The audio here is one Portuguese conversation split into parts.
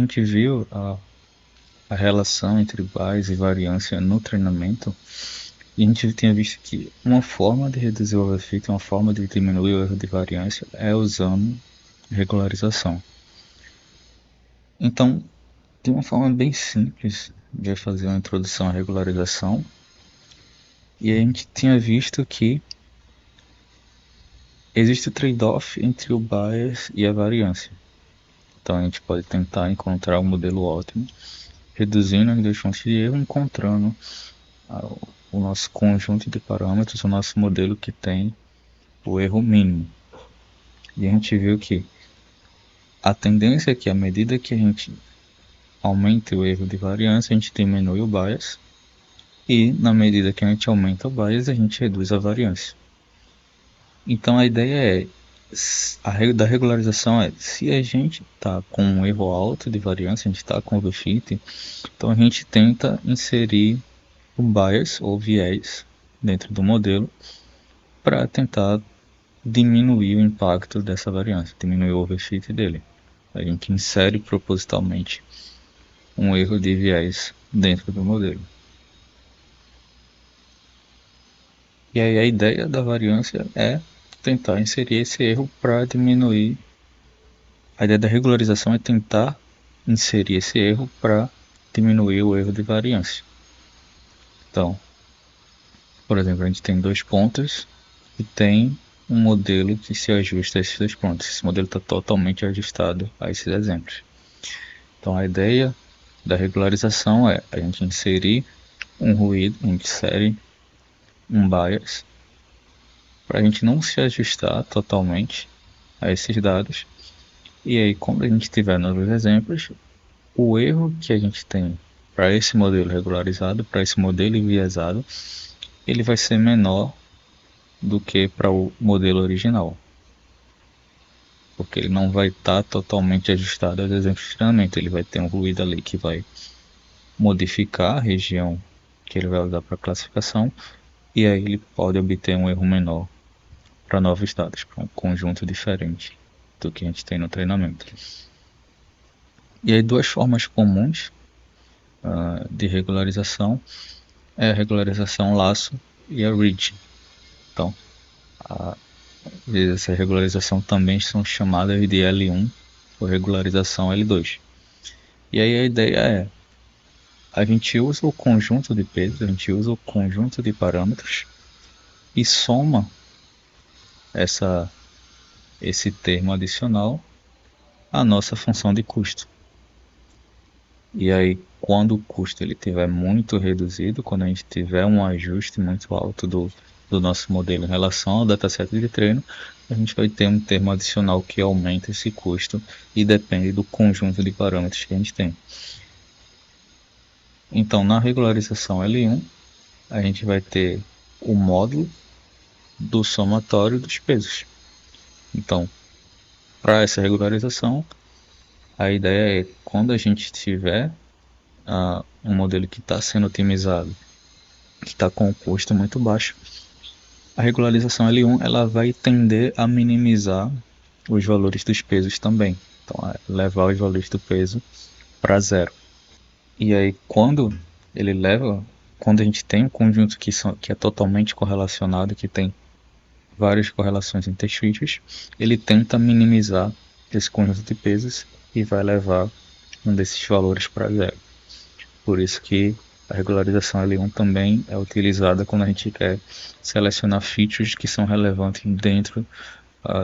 gente viu a relação entre bias e variância no treinamento, e a gente tinha visto que uma forma de reduzir o overfit, uma forma de diminuir o erro de variância é usando regularização. Então, de uma forma bem simples de fazer uma introdução à regularização, e a gente tinha visto que existe o trade-off entre o bias e a variância. Então a gente pode tentar encontrar o modelo ótimo, reduzindo as duas fontes de erro, encontrando o nosso conjunto de parâmetros, o nosso modelo que tem o erro mínimo. E a gente viu que a tendência é que à medida que a gente aumenta o erro de variância, a gente diminui o bias, e na medida que a gente aumenta o bias, a gente reduz a variância. Então a ideia é, a regra da regularização é, se a gente está com um erro alto de variância, a gente está com overfit, então a gente tenta inserir um bias ou viés dentro do modelo para tentar diminuir o impacto dessa variância, diminuir o overfit dele. A gente insere propositalmente um erro de viés dentro do modelo. E aí a ideia da variância é tentar inserir esse erro para diminuir. A ideia da regularização é tentar inserir esse erro para diminuir o erro de variância. Então, por exemplo, a gente tem dois pontos e tem um modelo que se ajusta a esses dois pontos. Esse modelo está totalmente ajustado a esses exemplos. Então, a ideia da regularização é a gente inserir um ruído, a gente insere um bias para a gente não se ajustar totalmente a esses dados. E aí, quando a gente tiver novos exemplos, o erro que a gente tem para esse modelo regularizado, para esse modelo enviesado, ele vai ser menor do que para o modelo original, porque ele não vai estar totalmente ajustado aos exemplos de treinamento. Ele vai ter um ruído ali que vai modificar a região que ele vai usar para classificação, e aí ele pode obter um erro menor para novos dados, para um conjunto diferente do que a gente tem no treinamento. E aí duas formas comuns de regularização é a regularização laço e a ridge. Então, essa regularização também são chamadas de L1 ou regularização L2. E aí a ideia é, a gente usa o conjunto de pesos, a gente usa o conjunto de parâmetros e soma esse termo adicional à nossa função de custo. E aí, quando o custo ele estiver muito reduzido, quando a gente tiver um ajuste muito alto do nosso modelo em relação ao dataset de treino, a gente vai ter um termo adicional que aumenta esse custo e depende do conjunto de parâmetros que a gente tem. Então, na regularização L1, a gente vai ter o módulo do somatório dos pesos. Então, para essa regularização, a ideia é, quando a gente tiver um modelo que está sendo otimizado, que está com um custo muito baixo, a regularização L1 ela vai tender a minimizar os valores dos pesos também. Então, é levar os valores do peso para zero. E aí, quando a gente tem um conjunto que é totalmente correlacionado, que tem várias correlações entre features, ele tenta minimizar esse conjunto de pesos e vai levar um desses valores para zero. Por isso que a regularização L1 também é utilizada quando a gente quer selecionar features que são relevantes dentro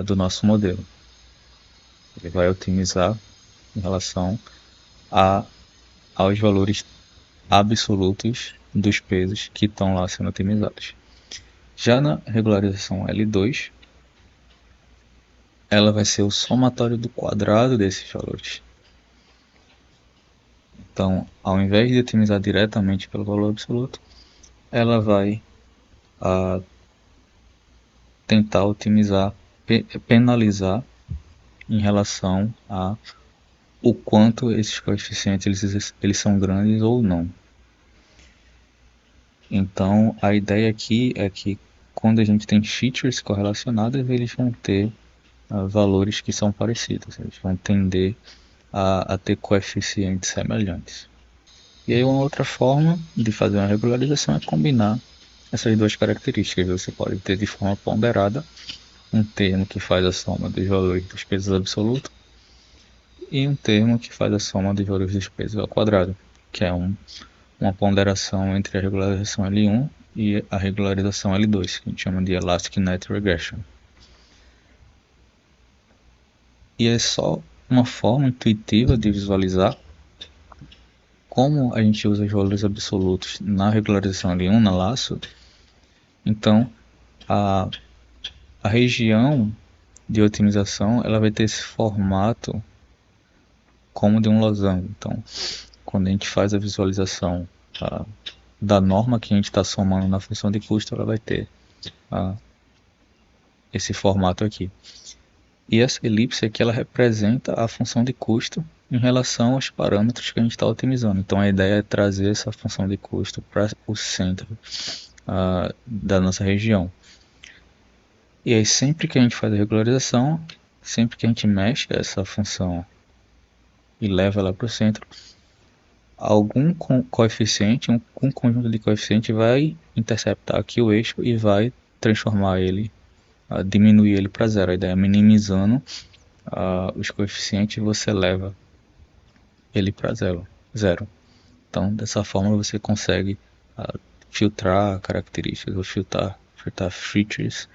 do nosso modelo. Ele vai otimizar em relação aos valores absolutos dos pesos que estão lá sendo otimizados. Já na regularização L2, ela vai ser o somatório do quadrado desses valores. Então, ao invés de otimizar diretamente pelo valor absoluto, ela vai tentar otimizar, penalizar em relação a o quanto esses coeficientes eles são grandes ou não. Então, a ideia aqui é que quando a gente tem features correlacionadas, eles vão ter valores que são parecidos, eles vão tender a ter coeficientes semelhantes. E aí uma outra forma de fazer uma regularização é combinar essas duas características. Você pode ter de forma ponderada um termo que faz a soma dos valores dos pesos absolutos e um termo que faz a soma dos valores dos pesos ao quadrado, que é uma ponderação entre a regularização L1 e a regularização L2, que a gente chama de Elastic Net Regression. E é só uma forma intuitiva de visualizar como a gente usa os valores absolutos na regularização L1, na laço. Então, a região de otimização ela vai ter esse formato como de um losango. Então, quando a gente faz a visualização da norma que a gente está somando na função de custo, ela vai ter esse formato aqui. E essa elipse aqui ela representa a função de custo em relação aos parâmetros que a gente está otimizando. Então a ideia é trazer essa função de custo para o centro da nossa região. E aí sempre que a gente faz a regularização, sempre que a gente mexe essa função e leva ela para o centro, algum coeficiente, um conjunto de coeficientes vai interceptar aqui o eixo e vai transformar ele, diminuir ele para zero. A ideia é minimizando os coeficientes, você leva ele para zero. Então dessa forma você consegue filtrar características ou filtrar features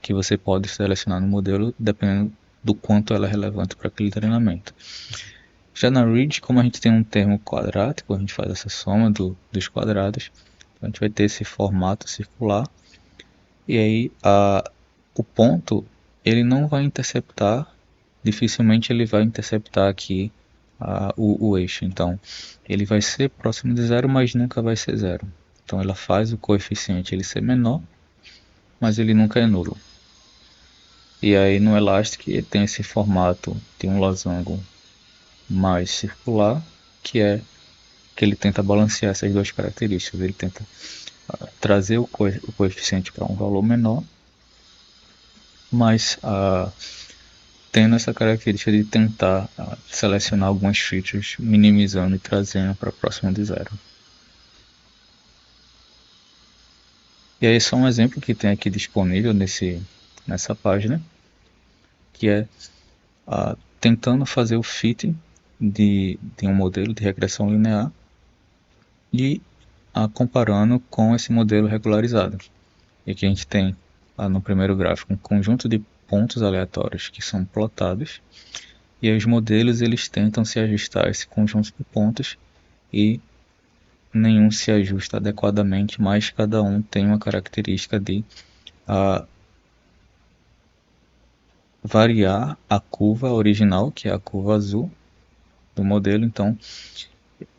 que você pode selecionar no modelo dependendo do quanto ela é relevante para aquele treinamento. Já na Ridge, como a gente tem um termo quadrático, a gente faz essa soma dos quadrados, então a gente vai ter esse formato circular, e aí o ponto ele não vai interceptar, dificilmente ele vai interceptar aqui o eixo, então ele vai ser próximo de zero, mas nunca vai ser zero. Então ela faz o coeficiente ele ser menor, mas ele nunca é nulo. E aí no Elastic tem esse formato de um losango mais circular, que ele tenta balancear essas duas características. Ele tenta trazer o coeficiente para um valor menor, mas tendo essa característica de tentar selecionar algumas features, minimizando e trazendo para próximo de zero. E aí só um exemplo que tem aqui disponível nessa página, que é tentando fazer o fitting de um modelo de regressão linear e comparando com esse modelo regularizado. E aqui a gente tem no primeiro gráfico um conjunto de pontos aleatórios que são plotados, e aí os modelos eles tentam se ajustar a esse conjunto de pontos e nenhum se ajusta adequadamente, mas cada um tem uma característica de variar a curva original, que é a curva azul do modelo. Então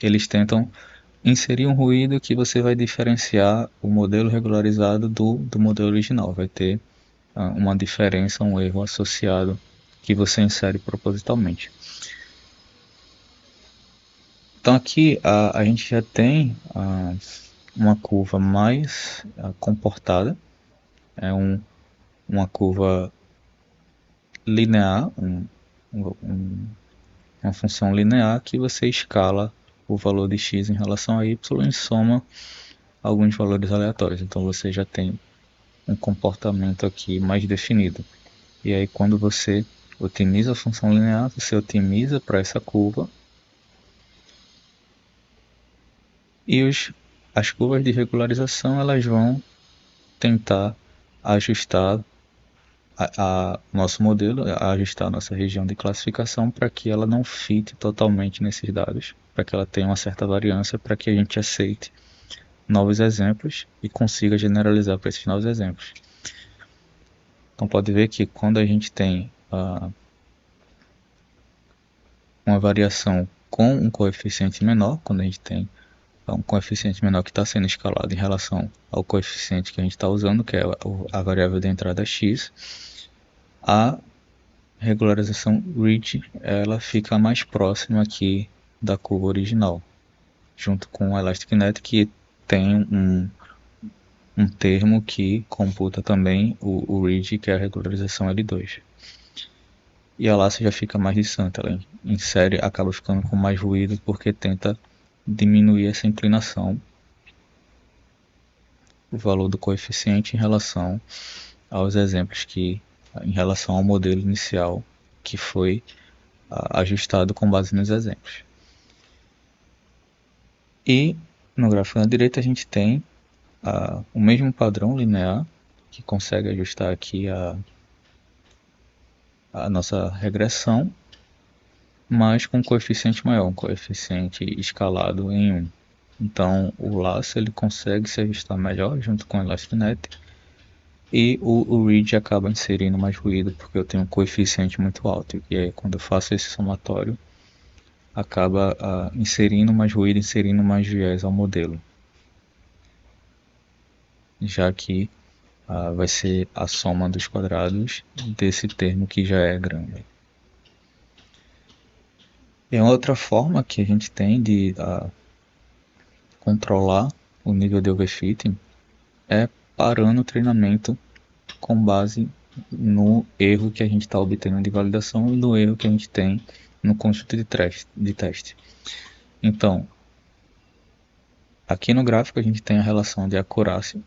eles tentam inserir um ruído que você vai diferenciar o modelo regularizado do modelo original. Vai ter uma diferença, um erro associado que você insere propositalmente. Então aqui a gente já tem uma curva mais comportada, é uma curva linear, uma função linear que você escala o valor de x em relação a y e soma alguns valores aleatórios. Então você já tem um comportamento aqui mais definido. E aí quando você otimiza a função linear, você otimiza para essa curva. E as curvas de regularização elas vão tentar ajustar nosso modelo, ajustar a nossa região de classificação para que ela não fite totalmente nesses dados, para que ela tenha uma certa variância, para que a gente aceite novos exemplos e consiga generalizar para esses novos exemplos. Então pode ver que quando a gente tem uma variação com um coeficiente menor, quando a gente tem um coeficiente menor que está sendo escalado em relação ao coeficiente que a gente está usando, que é a variável de entrada x, a regularização Ridge ela fica mais próxima aqui da curva original, junto com o Elastic Net, que tem um termo que computa também o Ridge, que é a regularização L2. e a laça já fica mais distante, ela insere, acaba ficando com mais ruído porque tenta diminuir essa inclinação, o valor do coeficiente em relação aos exemplos em relação ao modelo inicial que foi ajustado com base nos exemplos. E no gráfico da direita a gente tem o mesmo padrão linear que consegue ajustar aqui a nossa regressão, mas com um coeficiente maior, um coeficiente escalado em 1. Então o laço ele consegue se ajustar melhor junto com o ElastiNet, e o Reed acaba inserindo mais ruído porque eu tenho um coeficiente muito alto, e aí quando eu faço esse somatório acaba inserindo mais ruído, inserindo mais viés ao modelo, já que vai ser a soma dos quadrados desse termo que já é grande. E uma outra forma que a gente tem de controlar o nível de overfitting é parando o treinamento com base no erro que a gente está obtendo de validação e no erro que a gente tem no conjunto de teste. Então, aqui no gráfico a gente tem a relação de acurácia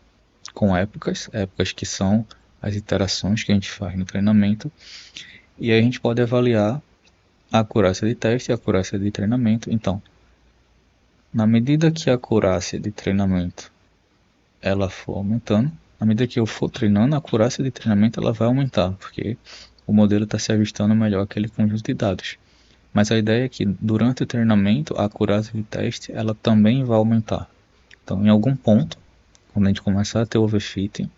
com épocas que são as iterações que a gente faz no treinamento, e aí a gente pode avaliar a acurácia de teste e a acurácia de treinamento. Então, na medida que a acurácia de treinamento ela for aumentando, à medida que eu for treinando, a acurácia de treinamento ela vai aumentar, porque o modelo está se ajustando melhor àquele conjunto de dados. Mas a ideia é que durante o treinamento, a acurácia de teste ela também vai aumentar. Então, em algum ponto, quando a gente começar a ter overfitting,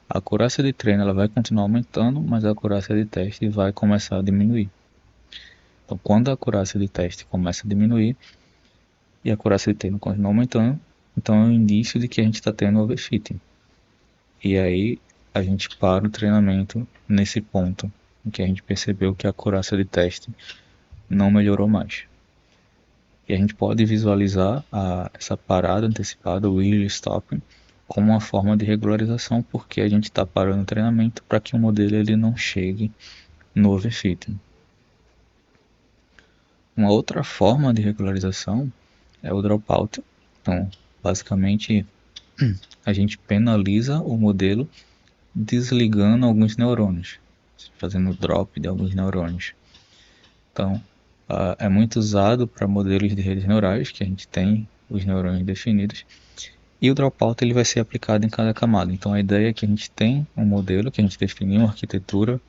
a acurácia de treino ela vai continuar aumentando, mas a acurácia de teste vai começar a diminuir. Então, quando a acurácia de teste começa a diminuir e a acurácia de treino continua aumentando, então é um indício de que a gente está tendo overfitting. E aí a gente para o treinamento nesse ponto em que a gente percebeu que a acurácia de teste não melhorou mais. E a gente pode visualizar essa parada antecipada, o early stopping, como uma forma de regularização, porque a gente está parando o treinamento para que o modelo ele não chegue no overfitting. Uma outra forma de regularização é o dropout. Então, basicamente, a gente penaliza o modelo desligando alguns neurônios, fazendo drop de alguns neurônios. Então, é muito usado para modelos de redes neurais, que a gente tem os neurônios definidos, e o dropout ele vai ser aplicado em cada camada. Então, a ideia é que a gente tem um modelo, que a gente definiu uma arquitetura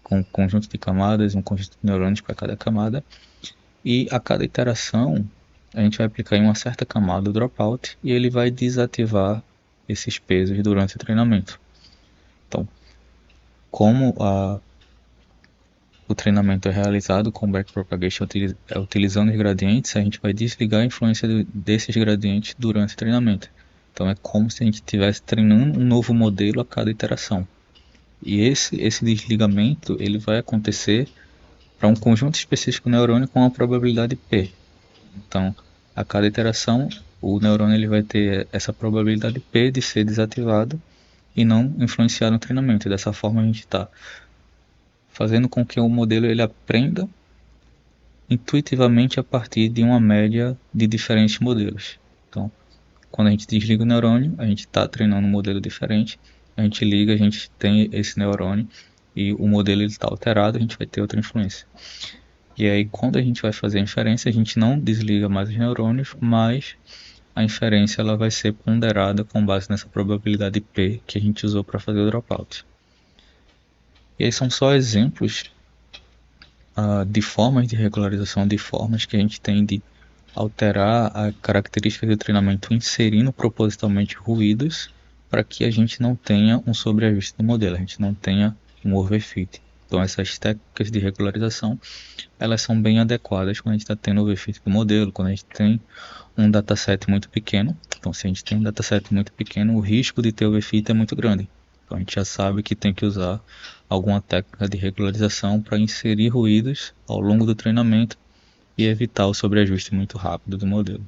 com um conjunto de camadas, um conjunto de neurônios para cada camada, e a cada iteração a gente vai aplicar em uma certa camada o dropout e ele vai desativar esses pesos durante o treinamento. Então, como o treinamento é realizado com backpropagation utilizando os gradientes, a gente vai desligar a influência desses gradientes durante o treinamento. Então é como se a gente estivesse treinando um novo modelo a cada iteração. E esse desligamento ele vai acontecer para um conjunto específico neurônio com uma probabilidade P. Então, a cada iteração, o neurônio ele vai ter essa probabilidade P de ser desativado e não influenciar no treinamento. E dessa forma a gente está fazendo com que o modelo ele aprenda intuitivamente a partir de uma média de diferentes modelos. Então, quando a gente desliga o neurônio, a gente está treinando um modelo diferente, a gente liga, a gente tem esse neurônio e o modelo está alterado, a gente vai ter outra influência. E aí, quando a gente vai fazer a inferência, a gente não desliga mais os neurônios, mas a inferência ela vai ser ponderada com base nessa probabilidade P que a gente usou para fazer o dropout. E aí são só exemplos de formas de regularização, de formas que a gente tem de alterar a característica do treinamento inserindo propositalmente ruídos para que a gente não tenha um sobreajuste do modelo, a gente não tenha um overfit. Então essas técnicas de regularização elas são bem adequadas quando a gente está tendo overfit do modelo, quando a gente tem um dataset muito pequeno. Então se a gente tem um dataset muito pequeno, o risco de ter overfit é muito grande. Então a gente já sabe que tem que usar alguma técnica de regularização para inserir ruídos ao longo do treinamento e evitar o sobreajuste muito rápido do modelo.